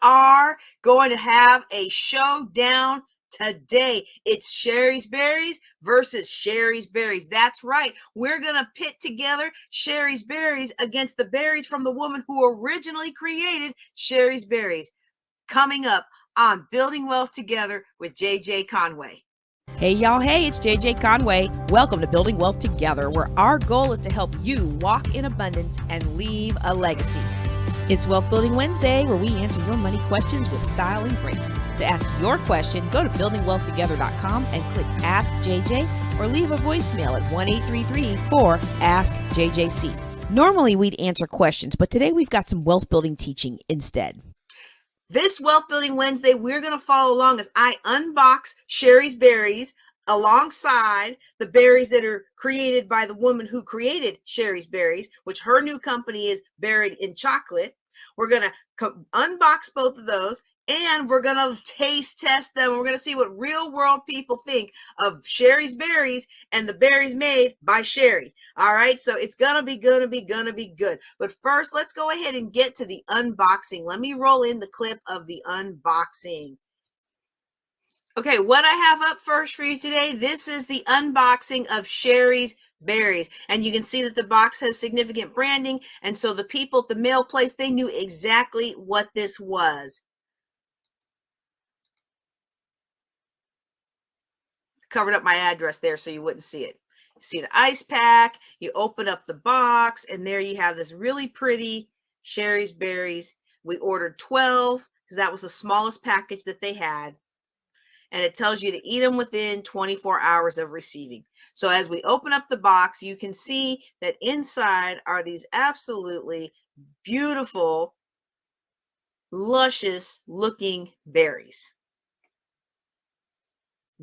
are going to have a showdown today. It's Shari's Berries versus Shari's Berries. That's right. We're going to pit together Shari's Berries against the berries from the woman who originally created Shari's Berries. Coming up on Building Wealth Together with JJ Conway. Hey y'all, hey, it's JJ Conway. Welcome to Building Wealth Together, where our goal is to help you walk in abundance and leave a legacy. It's Wealth Building Wednesday, where we answer your money questions with style and grace. To ask your question, go to buildingwealthtogether.com and click Ask JJ or leave a voicemail at 1-833-4-ASK-JJC. Normally we'd answer questions, but today we've got some wealth building teaching instead. This Wealth Building Wednesday, we're going to follow along as I unbox Shari's Berries alongside the berries that are created by the woman who created Shari's Berries, which her new company is Buried in Chocolate. We're going to unbox both of those, and we're going to taste test them. We're going to see what real world people think of Shari's Berries and the berries made by Shari. All right, so it's gonna be good. But first, let's go ahead and get to the unboxing. Let me roll in the clip of the unboxing. Okay, what I have up first for you today, this is the unboxing of Shari's Berries. And you can see that the box has significant branding. And so the people at the mail place, they knew exactly what this was. Covered up my address there so you wouldn't see it. You see the ice pack, you open up the box, and there you have this really pretty Shari's Berries. We ordered 12 because that was the smallest package that they had. And it tells you to eat them within 24 hours of receiving. So as we open up the box, you can see that inside are these absolutely beautiful, luscious looking berries.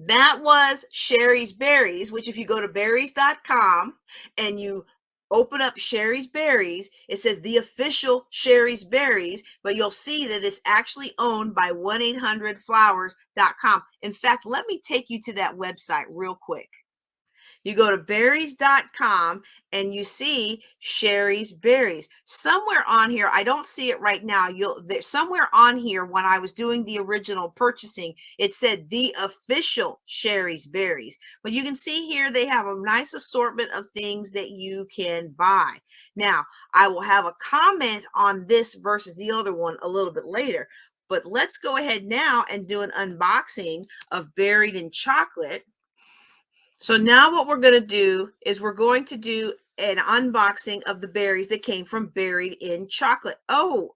That was Shari's Berries, which if you go to berries.com and you open up Shari's Berries, it says the official Shari's Berries, but you'll see that it's actually owned by 1-800-flowers.com. In fact, let me take you to that website real quick. You go to berries.com and you see Shari's Berries. Somewhere on here, I don't see it right now. Somewhere on here when I was doing the original purchasing, it said the official Shari's Berries. But you can see here they have a nice assortment of things that you can buy. Now, I will have a comment on this versus the other one a little bit later. But let's go ahead now and do an unboxing of Buried in Chocolate. So now what we're going to do is we're going to do an unboxing of the berries that came from Buried in Chocolate. Oh.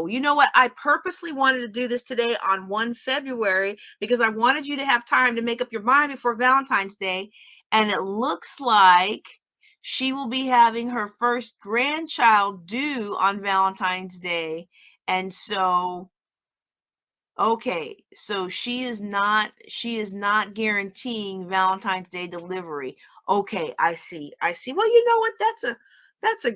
You know what? I purposely wanted to do this today on 1 February because I wanted you to have time to make up your mind before Valentine's Day. And it looks like she will be having her first grandchild due on Valentine's Day. And so okay, so she is not guaranteeing Valentine's Day delivery. Okay, I see. Well, you know what? That's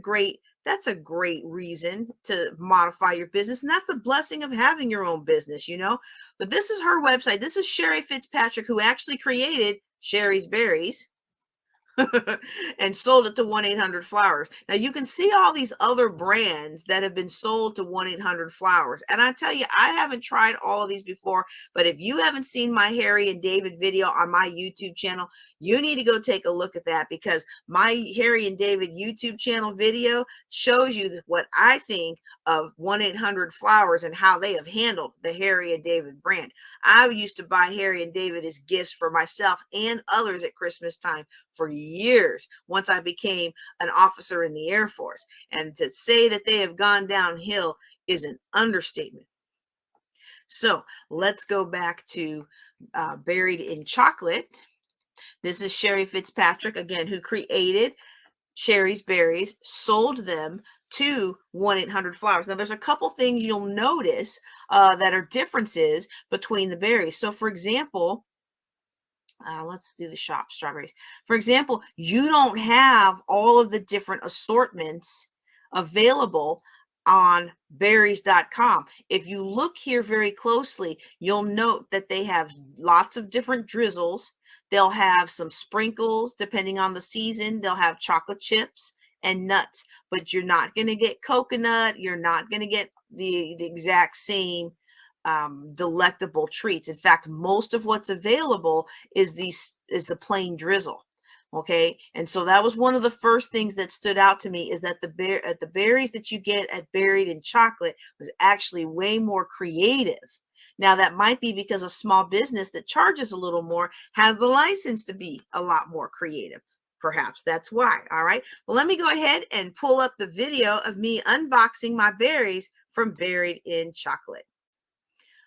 a great reason to modify your business, and that's the blessing of having your own business, you know. But this is her website. This is Shari Fitzpatrick, who actually created Shari's Berries. And sold it to 1-800-Flowers. Now you can see all these other brands that have been sold to 1-800-Flowers. And I tell you, I haven't tried all of these before, but if you haven't seen my Harry and David video on my YouTube channel, you need to go take a look at that, because my Harry and David YouTube channel video shows you what I think of 1-800-Flowers and how they have handled the Harry and David brand. I used to buy Harry and David as gifts for myself and others at Christmas time for years once I became an officer in the Air Force. And to say that they have gone downhill is an understatement. So let's go back to Buried in Chocolate. This is Shari Fitzpatrick, again, who created Shari's Berries, sold them to 1-800-Flowers. Now, there's a couple things you'll notice that are differences between the berries. So, for example, let's do the shop strawberries. For example, you don't have all of the different assortments available on berries.com. If you look here very closely, you'll note that they have lots of different drizzles. They'll have some sprinkles depending on the season. They'll have chocolate chips and nuts, but you're not going to get coconut. You're not going to get the exact same delectable treats. In fact, most of what's available is the plain drizzle. Okay, and so that was one of the first things that stood out to me, is that the berries that you get at Buried in Chocolate was actually way more creative. Now that might be because a small business that charges a little more has the license to be a lot more creative. Perhaps that's why. All right. Well, let me go ahead and pull up the video of me unboxing my berries from Buried in Chocolate.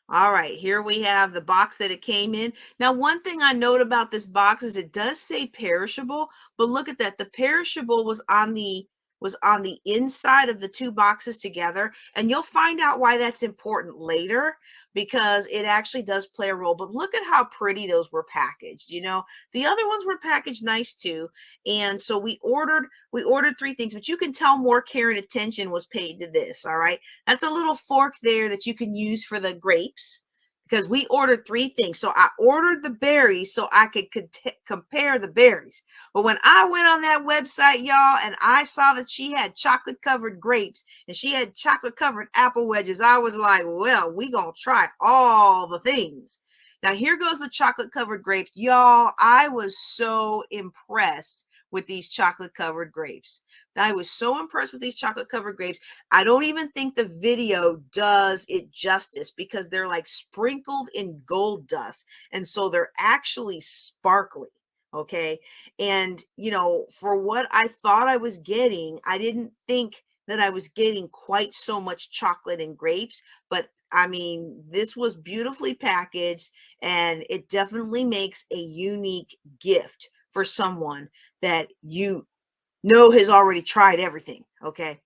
All right, here we have the box that it came in. Now, one thing I note about this box is it does say perishable, but look at that. The perishable was on the inside of the two boxes together, and you'll find out why that's important later, because it actually does play a role. But look at how pretty those were packaged. You know, the other ones were packaged nice too. And so we ordered three things, but you can tell more care and attention was paid to this. All right. That's a little fork there that you can use for the grapes, because we ordered three things. So I ordered the berries so I could compare the berries. But when I went on that website, y'all, and I saw that she had chocolate covered grapes and she had chocolate covered apple wedges, I was like, well, we gonna try all the things. Now here goes the chocolate covered grapes. Y'all, I was so impressed with these chocolate covered grapes. I was so impressed with these chocolate covered grapes. I don't even think the video does it justice, because they're like sprinkled in gold dust. And so they're actually sparkly. Okay. And, you know, for what I thought I was getting, I didn't think that I was getting quite so much chocolate and grapes, but I mean, this was beautifully packaged, and it definitely makes a unique gift for someone that you know has already tried everything. Okay.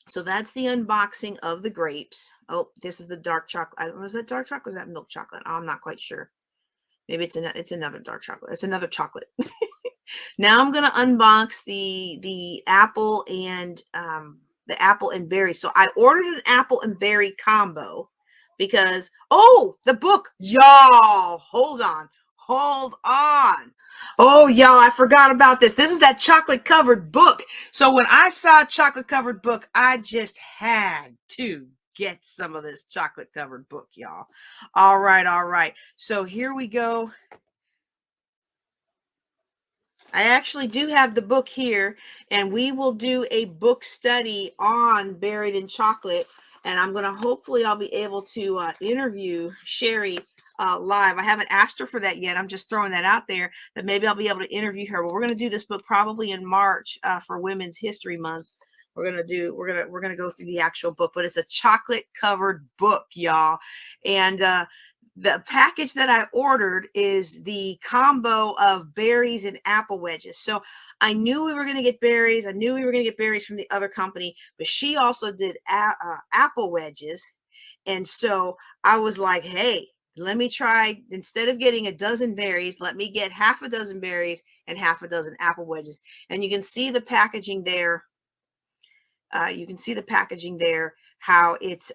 So that's the unboxing of the grapes. Oh, this is the dark chocolate. Was that dark chocolate? Or is that milk chocolate? I'm not quite sure. Maybe it's another dark chocolate. It's another chocolate. Now I'm gonna unbox the apple and berry. So I ordered an apple and berry combo because, oh, the book, y'all, hold on. Oh, y'all, I forgot about this. This is that chocolate covered book. So when I saw a chocolate covered book, I just had to get some of this chocolate covered book, y'all. All right, all right. So here we go. I actually do have the book here, and we will do a book study on Buried in Chocolate. And I'm going to, hopefully I'll be able to interview Sherry live. I haven't asked her for that yet. I'm just throwing that out there, that maybe I'll be able to interview her. But we're going to do this book probably in March for Women's History Month. We're going to go through the actual book, but it's a chocolate covered book, y'all. And the package that I ordered is the combo of berries and apple wedges. So I knew we were going to get berries. I knew we were going to get berries from the other company, but she also did apple wedges. And so I was like, hey, let me try, instead of getting a dozen berries, let me get half a dozen berries and half a dozen apple wedges. And you can see the packaging there. How it's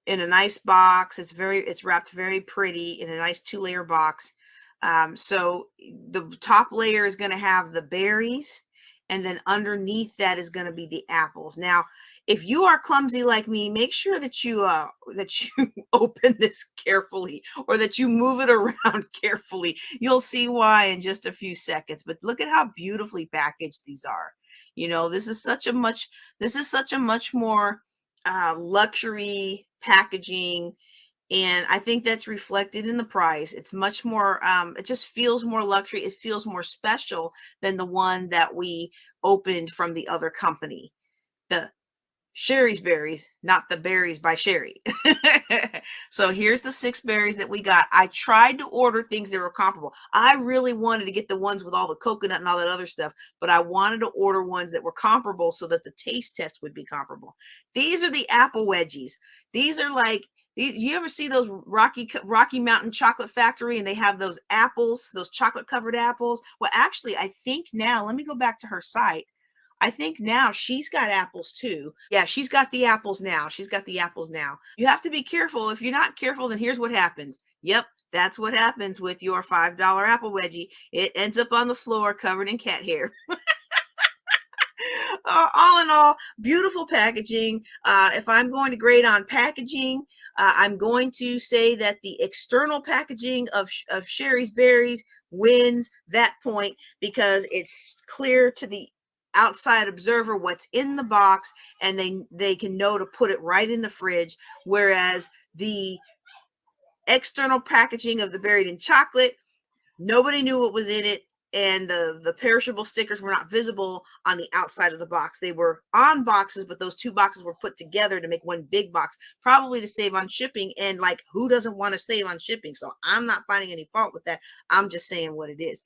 in a nice box. It's wrapped very pretty in a nice 2-layer box. So the top layer is going to have the berries, and then underneath that is going to be the apples. Now, if you are clumsy like me, make sure that you open this carefully, or that you move it around carefully. You'll see why in just a few seconds. But look at how beautifully packaged these are. You know, this is such a much more luxury packaging, and I think that's reflected in the price. It's much more it just feels more luxury. It feels more special than the one that we opened from the other company, the Sherry's Berries, not the Berries by Sherry. So here's the 6 berries that we got. I tried to order things that were comparable. I really wanted to get the ones with all the coconut and all that other stuff, but I wanted to order ones that were comparable so that the taste test would be comparable. These are the apple wedgies. These are like, you ever see those Rocky Mountain Chocolate Factory, and they have those apples, those chocolate covered apples? Well, actually, I think now, let me go back to her site. I think now she's got apples too. Yeah, she's got the apples now. You have to be careful. If you're not careful, then here's what happens. Yep, that's what happens with your $5 apple wedgie. It ends up on the floor covered in cat hair. All in all, beautiful packaging. If I'm going to grade on packaging, I'm going to say that the external packaging of Shari's Berries wins that point because it's clear to the outside observer what's in the box, and they can know to put it right in the fridge, whereas the external packaging of the Buried in Chocolate, nobody knew what was in it, and the perishable stickers were not visible on the outside of the box. They were on boxes, but those two boxes were put together to make one big box, probably to save on shipping. And like, who doesn't want to save on shipping? So I'm not finding any fault with that. I'm just saying what it is.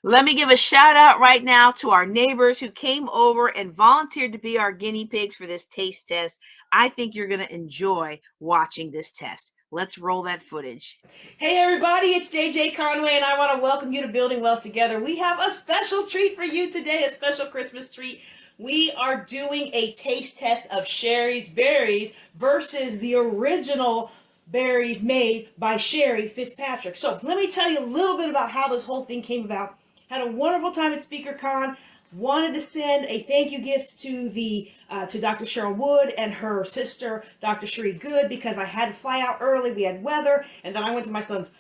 Let me give a shout out right now to our neighbors who came over and volunteered to be our guinea pigs for this taste test. I think you're going to enjoy watching this test. Let's roll that footage. Hey everybody, it's JJ Conway, and I want to welcome you to Building Wealth Together. We have a special treat for you today, a special Christmas treat. We are doing a taste test of Shari's Berries versus the original berries made by Shari Fitzpatrick. So let me tell you a little bit about how this whole thing came about. Had a wonderful time at SpeakerCon. Wanted to send a thank you gift to Dr. Cheryl Wood and her sister, Dr. Cherie Good, because I had to fly out early. We had weather, and then I went to my son's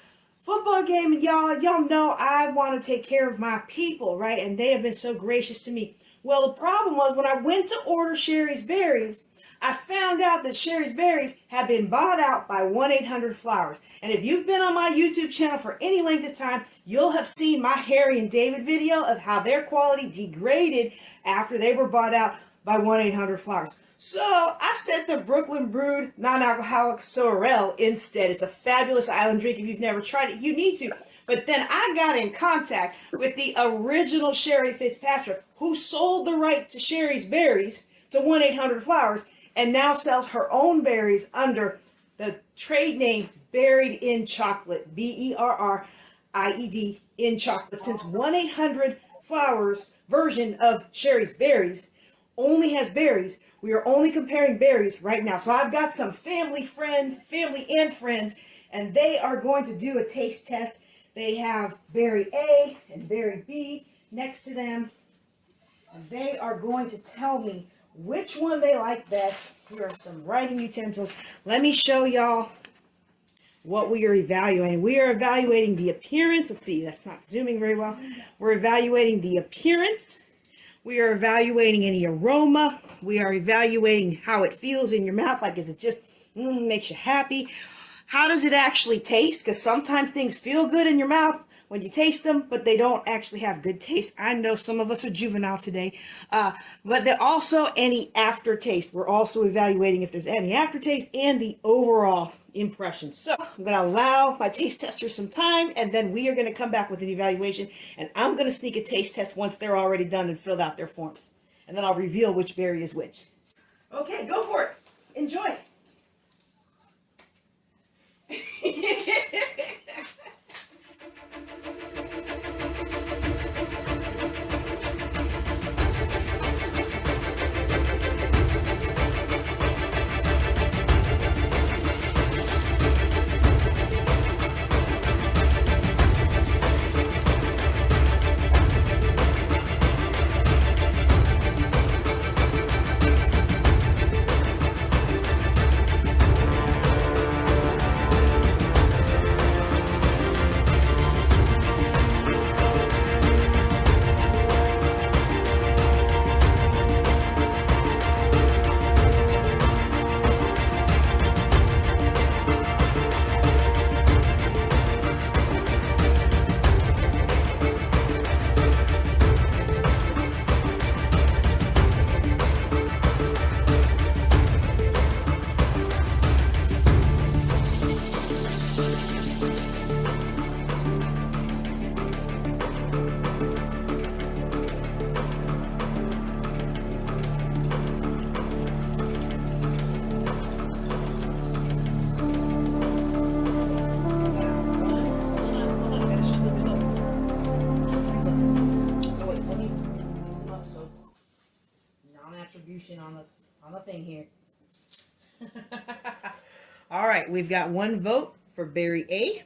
football game, and y'all know I want to take care of my people, right? And they have been so gracious to me. Well, the problem was when I went to order Shari's Berries, I found out that Shari's Berries had been bought out by 1-800-Flowers. And if you've been on my YouTube channel for any length of time, you'll have seen my Harry and David video of how their quality degraded after they were bought out by 1-800-Flowers. So I sent the Brooklyn Brewed Non-Alcoholic Sorel instead. It's a fabulous island drink. If you've never tried it, you need to. But then I got in contact with the original Shari Fitzpatrick, who sold the right to Shari's Berries to 1-800-Flowers, and now sells her own berries under the trade name Buried in Chocolate, BERRIED in Chocolate. Since 1-800-Flowers version of Shari's Berries only has berries, we are only comparing berries right now. So I've got some family and friends, and they are going to do a taste test. They have Berry A and Berry B next to them, and they are going to tell me which one they like best. Here are some writing utensils. Let me show y'all what we are evaluating. We are evaluating the appearance. Let's see, that's not zooming very well. We're evaluating the appearance. We are evaluating any aroma. We are evaluating how it feels in your mouth. Like, is it just makes you happy? How does it actually taste? Because sometimes things feel good in your mouth when you taste them, but they don't actually have good taste. I know some of us are juvenile today, but there also any aftertaste. We're also evaluating if there's any aftertaste and the overall impression. So I'm going to allow my taste testers some time, and then we are going to come back with an evaluation, and I'm going to sneak a taste test once they're already done and filled out their forms, and then I'll reveal which berry is which. Okay, go for it. Enjoy. On the thing here. All right, we've got one vote for Berry A.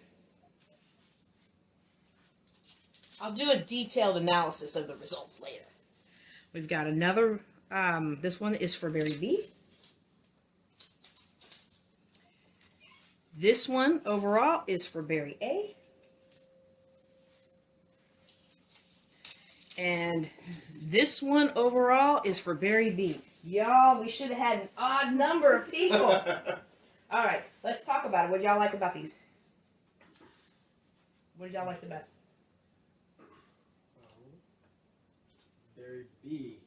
I'll do a detailed analysis of the results later. We've got another This one is for Berry B. This one overall is for Berry A. And this one overall is for Berry B. Y'all, we should have had an odd number of people. All right, let's talk about it. What y'all like about these? What did y'all like the best? Berry B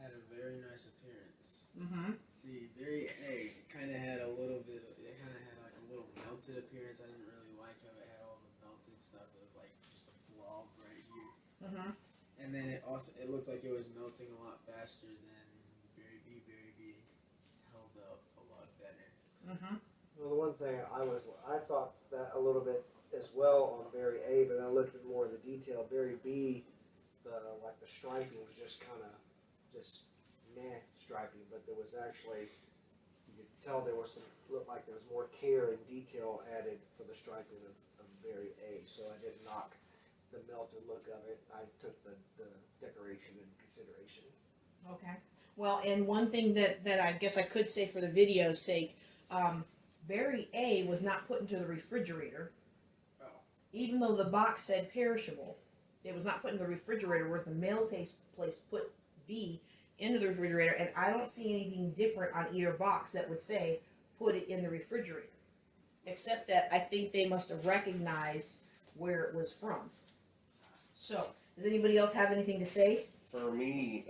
had a very nice appearance. Mm-hmm. See, Berry A kind of had a little bit. It kind of had like a little melted appearance. I didn't really like how it had all the melted stuff. It was like just a blob right here. Mm-hmm. And then it looked like it was melting a lot faster than Berry B. Berry B held up a lot better. Mm-hmm. Well, the one thing I thought that a little bit as well on Berry A, but then I looked at more of the detail. Berry B, the striping was just kind of just meh striping, but there was actually, you could tell there was looked like there was more care and detail added for the striping of Berry A. So I didn't knock the melted look of it. I took the decoration into consideration. Okay. Well, and one thing that I guess I could say for the video's sake, Berry A was not put into the refrigerator. Oh. Even though the box said perishable, it was not put in the refrigerator, whereas the mail place put B into the refrigerator, and I don't see anything different on either box that would say put it in the refrigerator. Except that I think they must have recognized where it was from. So, does anybody else have anything to say? For me,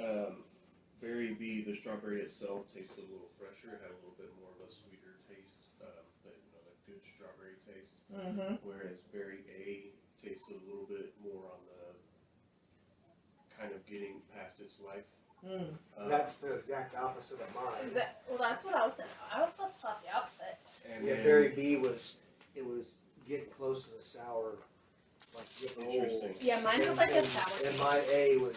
Berry B, the strawberry itself tasted a little fresher. It had a little bit more of a sweeter taste, the good strawberry taste. Mm-hmm. Whereas Berry A tasted a little bit more on the kind of getting past its life. Mm. That's the exact opposite of mine. Well, that's what I was saying. I would flip-flop the opposite. And Yeah, then, Berry B was getting close to the sour, like getting old. interesting. Yeah, mine was like a sour And taste. my A was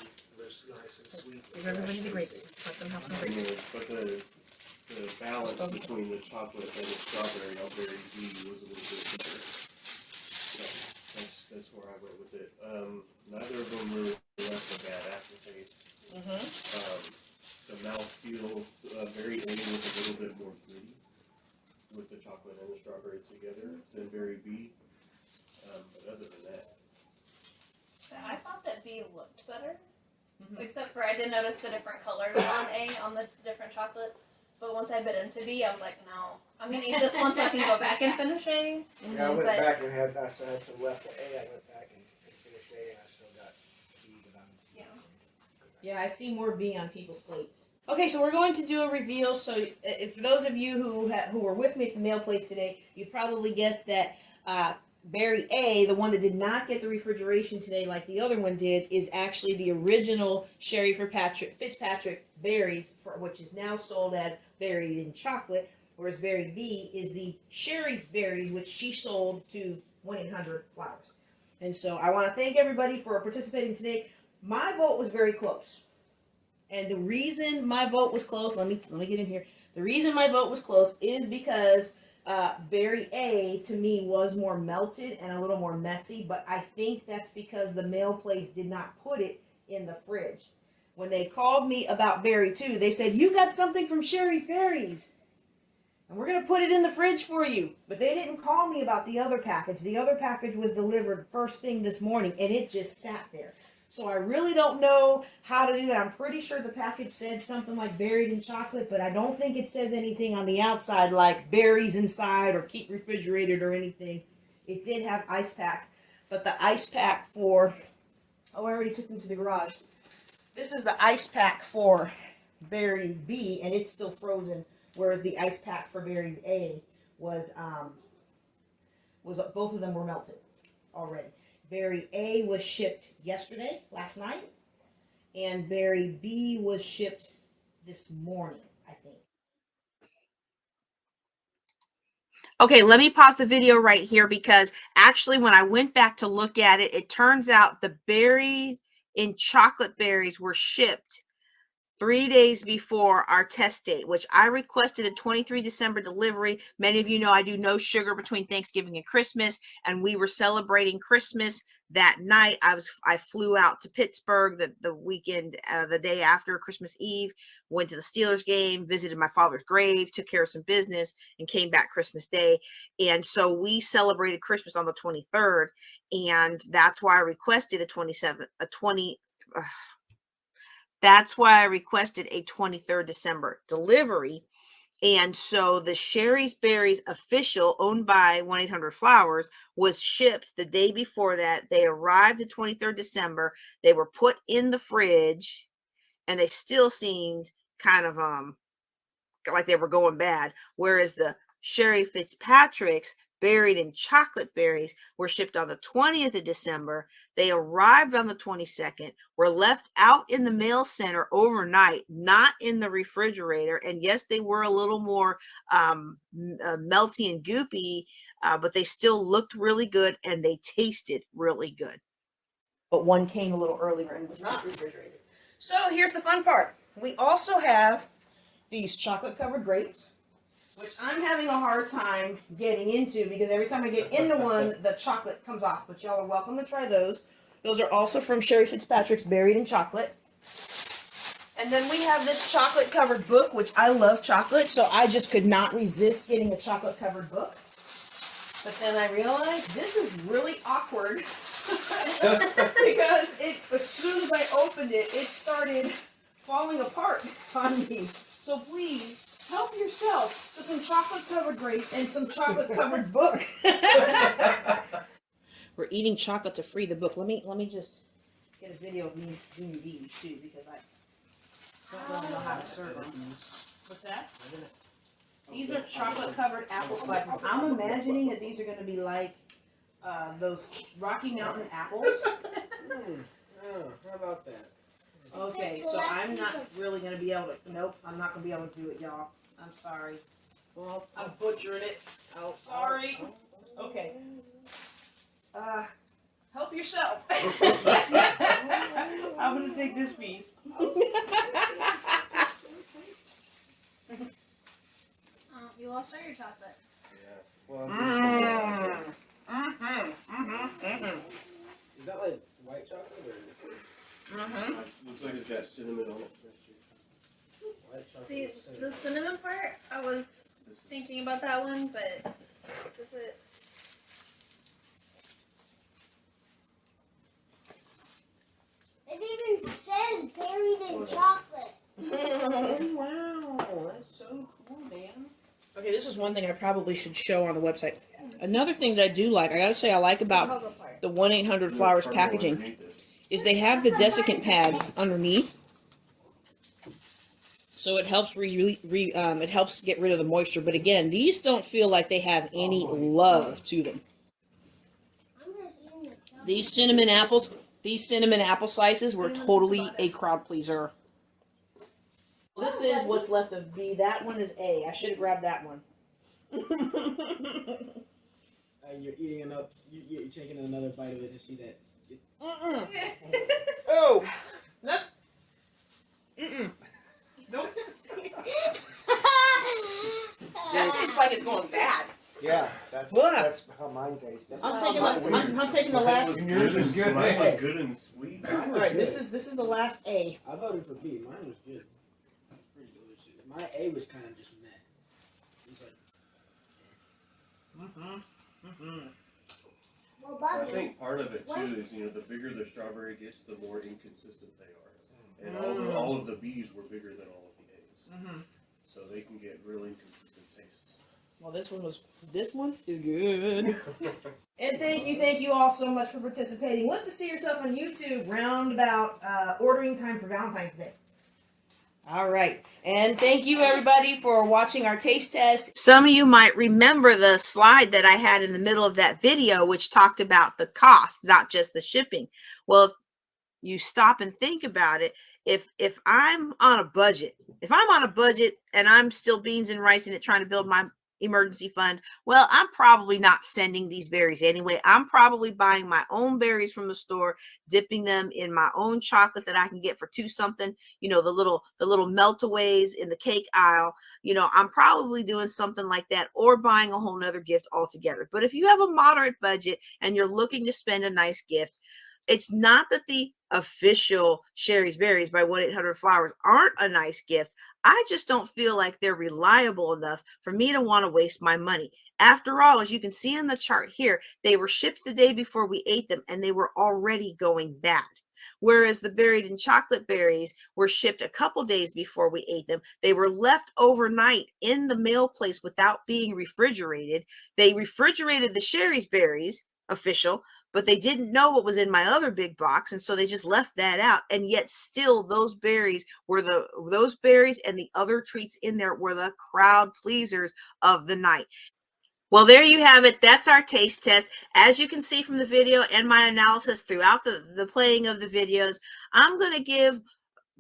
nice and sweet. Give everybody the grapes. Let them have some grapes. But the balance between the chocolate and the strawberry on Berry B was a little bit better. So that's where I went with it. Neither of them really left a bad aftertaste. Mm-hmm. The mouthfeel, Berry A was a little bit more gritty with the chocolate and the strawberry together than Berry B. But other than that, So I thought that B looked better. Mhm. Except for I did notice the different colors on A on the different chocolates. But once I bit into B, I was like, no, I'm going to eat this one so I can go back and finish A. Yeah, I went But- back and had some left to A. I went back and finished A, and I still got B, but I'm. Yeah. Yeah, I see more B on people's plates. Okay, so we're going to do a reveal. So, if for those of you who were with me at the mail place today, you probably guessed that Berry A, the one that did not get the refrigeration today like the other one did, is actually the original Sherry Fitzpatrick's berries, which is now sold as Buried in Chocolate, whereas Berry B is the Sherry's berries, which she sold to 1-800-Flowers. And so I want to thank everybody for participating today. My vote was very close. And the reason my vote was close, let me get in here. The reason my vote was close is because Berry A to me was more melted and a little more messy, but I think that's because the mail place did not put it in the fridge. When they called me about Berry 2, they said, "You got something from Sherry's Berries, and we're going to put it in the fridge for you." But they didn't call me about the other package. The other package was delivered first thing this morning, and it just sat there. So I really don't know how to do that. I'm pretty sure the package said something like Buried in Chocolate, but I don't think it says anything on the outside like berries inside or keep refrigerated or anything. It did have ice packs, but the ice pack for, I already took them to the garage. This is the ice pack for Berry B, and it's still frozen, whereas the ice pack for Berry A was both of them were melted already. Berry A was shipped last night, and Berry B was shipped this morning, I think. Okay, let me pause the video right here because actually when I went back to look at it, it turns out the Berry in Chocolate berries were shipped 3 days before our test date, which I requested a 23 December delivery. Many of you know I do no sugar between Thanksgiving and Christmas, and we were celebrating Christmas that night. I flew out to Pittsburgh the weekend, the day after Christmas Eve, went to the Steelers game, visited my father's grave, took care of some business, and came back Christmas Day. And so we celebrated Christmas on the 23rd, and that's why I requested that's why I requested a 23rd December delivery. And so the Sherry's Berries official, owned by 1-800-Flowers, was shipped the day before that. They arrived the 23rd December. They were put in the fridge, and they still seemed kind of like they were going bad. Whereas the Sherry Fitzpatrick's Buried in Chocolate Berries were shipped on the 20th of December. They arrived on the 22nd, were left out in the mail center overnight, not in the refrigerator. And yes, they were a little more melty and goopy, but they still looked really good and they tasted really good. But one came a little earlier and was not refrigerated. So here's the fun part. We also have these chocolate covered grapes, which I'm having a hard time getting into because every time I get into one, the chocolate comes off. But y'all are welcome to try those. Those are also from Sherry Fitzpatrick's Buried in Chocolate. And then we have this chocolate covered book, which I love chocolate, so I just could not resist getting a chocolate covered book. But then I realized this is really awkward because as soon as I opened it, it started falling apart on me. So please, help yourself to some chocolate-covered grapes and some chocolate-covered book. We're eating chocolate to free the book. Let me just get a video of me doing these too, because I don't really know how to serve them. What's that? These are chocolate-covered apple slices. I'm imagining that these are going to be like those Rocky Mountain apples. Oh, how about that? Okay, so I'm not really going to be able to, nope, I'm not going to be able to do it, y'all. I'm sorry. Well, I'm butchering it. Oh, sorry. Okay. Help yourself. I'm going to take this piece. You lost all your chocolate. Yeah. Well, is that like white chocolate or looks like it's got cinnamon on it. white chocolate? See, with cinnamon? the cinnamon part, I was thinking about that one, but does it? It even says buried in chocolate. Wow, that's so cool, Dan. Okay, this is one thing I probably should show on the website. Another thing that I do like, I gotta say I like about the 1-800-Flowers packaging is they have the desiccant pad underneath. So it helps it helps get rid of the moisture. But again, these don't feel like they have any love to them. I'm just eating the chocolate. These cinnamon apple slices were totally a crowd pleaser. This is what's left of B. That one is A. I should have grabbed that one. You're eating enough. You're taking another bite of it to see that. Oh. Nope. Mm-mm. Nope. That tastes like it's going bad. Yeah, that's how mine tastes. I'm taking the last. Yours was good. Mine was good and sweet. All right, this is the last A. I voted for B. Mine was good. Pretty delicious. My A was kind of just meh. It was like, Well, I Bobby, think part of it too is, the bigger the strawberry gets, the more inconsistent they are. And all of the B's were bigger than all of the A's. So they can get real inconsistent tastes. Well, this one is good. And thank you all so much for participating. Look to see yourself on YouTube round about ordering time for Valentine's Day. All right. And thank you everybody for watching our taste test. Some of you might remember the slide that I had in the middle of that video, which talked about the cost, not just the shipping. Well, if you stop and think about it, if I'm on a budget, and I'm still beans and rice in it trying to build my emergency fund. Well, I'm probably not sending these berries anyway. I'm probably buying my own berries from the store, dipping them in my own chocolate that I can get for 2 something, the little meltaways in the cake aisle. I'm probably doing something like that, or buying a whole nother gift altogether. But if you have a moderate budget and you're looking to spend a nice gift, it's not that the official Sherry's Berries by 1-800-Flowers aren't a nice gift. I just don't feel like they're reliable enough for me to want to waste my money. After all, as you can see in the chart here, they were shipped the day before we ate them and they were already going bad. Whereas the buried in chocolate berries were shipped a couple days before we ate them. They were left overnight in the mail place without being refrigerated. They refrigerated the Sherry's Berries, official, but they didn't know what was in my other big box, and so they just left that out. And yet still those berries and the other treats in there were the crowd pleasers of the night. Well, there you have it. That's our taste test. As you can see from the video and my analysis throughout the playing of the videos, I'm going to give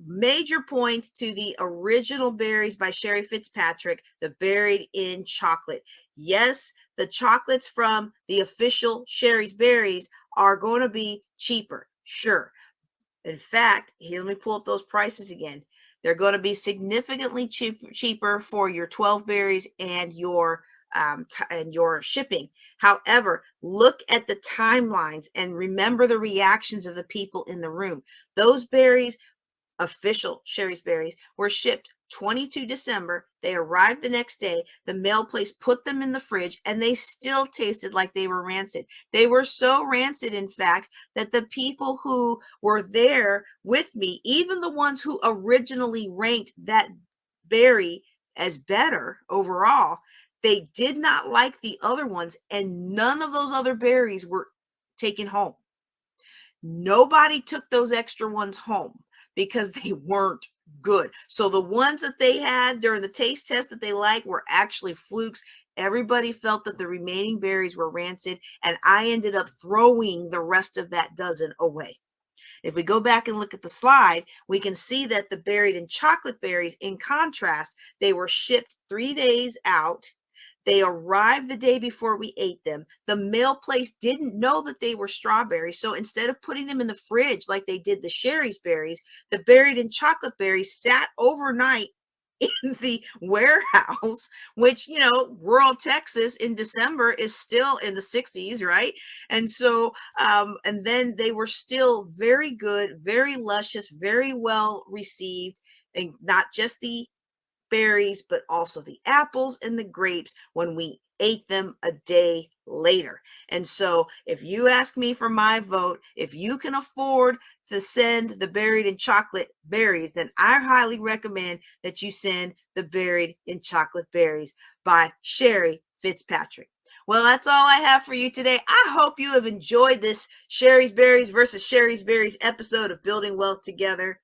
major points to the original berries by Sherry Fitzpatrick, the buried in chocolate. Yes, the chocolates from the official Sherry's Berries are going to be cheaper, sure. In fact, here, let me pull up those prices again. They're going to be significantly cheaper for your 12 berries and your shipping. However, look at the timelines and remember the reactions of the people in the room. Those berries, official Sherry's Berries, were shipped 22 December. They arrived the next day. The mail place put them in the fridge and they still tasted like they were rancid. They were so rancid, in fact, that the people who were there with me, even the ones who originally ranked that berry as better overall, they did not like the other ones, and none of those other berries were taken home. Nobody took those extra ones home because they weren't good. So the ones that they had during the taste test that they liked were actually flukes. Everybody felt that the remaining berries were rancid, and I ended up throwing the rest of that dozen away. If we go back and look at the slide, we can see that the buried in chocolate berries, in contrast, they were shipped 3 days out. They arrived the day before we ate them. The mail place didn't know that they were strawberries. So instead of putting them in the fridge like they did the Sherry's Berries, the buried in chocolate berries sat overnight in the warehouse, which, rural Texas in December is still in the 60s, right? And so, and then they were still very good, very luscious, very well received, and not just the berries, but also the apples and the grapes when we ate them a day later. And so if you ask me for my vote, if you can afford to send the buried in chocolate berries, then I highly recommend that you send the buried in chocolate berries by Sherry Fitzpatrick. Well, that's all I have for you today. I hope you have enjoyed this Sherry's Berries versus Sherry's Berries episode of Building Wealth Together.